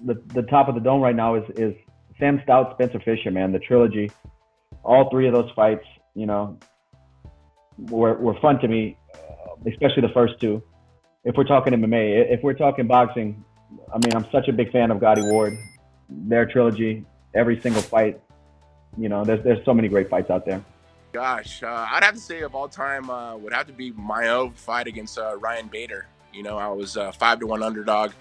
the top of the dome right now is Sam Stout, Spencer Fisher, man. The trilogy, all three of those fights, were fun to me, especially the first two. If we're talking MMA, if we're talking boxing, I mean, I'm such a big fan of Gotti Ward, their trilogy, every single fight. There's so many great fights out there. Gosh, I'd have to say of all time would have to be my own fight against Ryan Bader. I was 5-1 underdog.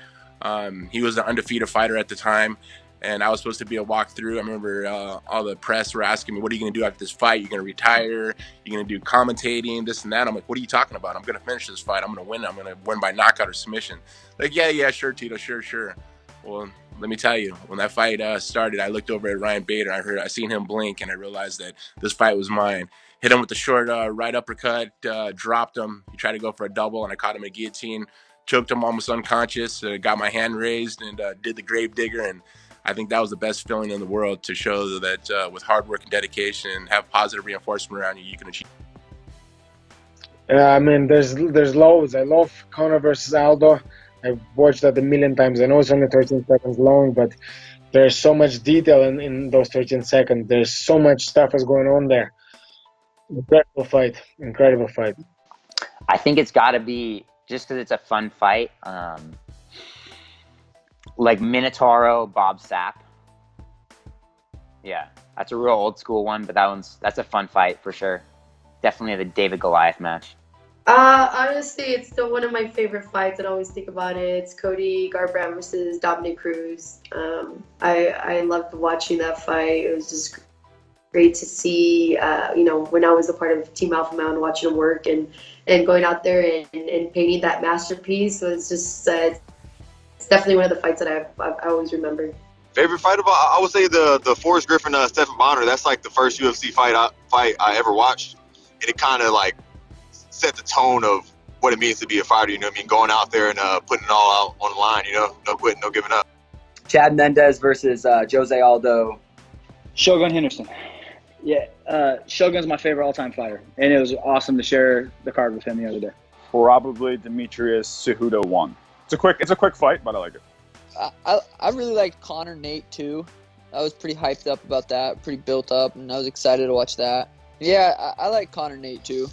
He was an undefeated fighter at the time, and I was supposed to be a walkthrough. I remember all the press were asking me, what are you going to do after this fight? You're going to retire? You're going to do commentating, this and that? I'm like, what are you talking about? I'm going to finish this fight. I'm going to win. I'm going to win by knockout or submission. Like, yeah, sure, Tito, sure. Well, let me tell you, when that fight started, I looked over at Ryan Bader. I seen him blink, and I realized that this fight was mine. Hit him with the short right uppercut, dropped him. He tried to go for a double, and I caught him a guillotine, choked him almost unconscious, got my hand raised, and did the grave digger. And I think that was the best feeling in the world, to show that with hard work and dedication and have positive reinforcement around you, you can achieve. I mean, there's loads. I love Conor versus Aldo. I've watched that a million times. I know it's only 13 seconds long, but there's so much detail in those 13 seconds. There's so much stuff is going on there. Incredible fight. I think it's got to be, just because it's a fun fight, like Minotauro, Bob Sapp. Yeah, that's a real old school one, but that's a fun fight for sure. Definitely the David Goliath match. Honestly, it's still one of my favorite fights. I always think about it. It's Cody Garbrandt versus Dominic Cruz. I loved watching that fight. It was just great to see, when I was a part of Team Alpha Male and watching him work and going out there and painting that masterpiece. So it's just, it's definitely one of the fights that I always remember. Favorite fight I would say the Forrest Griffin Stephen Bonner. That's like the first UFC fight I ever watched, and it kind of like set the tone of what it means to be a fighter. Going out there and putting it all out on the line. No quitting, no giving up. Chad Mendez versus Jose Aldo. Shogun Henderson. Yeah, Shogun's my favorite all-time fighter, and it was awesome to share the card with him the other day. Probably Demetrius Cejudo won. It's a quick fight, but I like it. I really liked Conor Nate too. I was pretty hyped up about that, pretty built up, and I was excited to watch that. Yeah, I like Conor Nate too.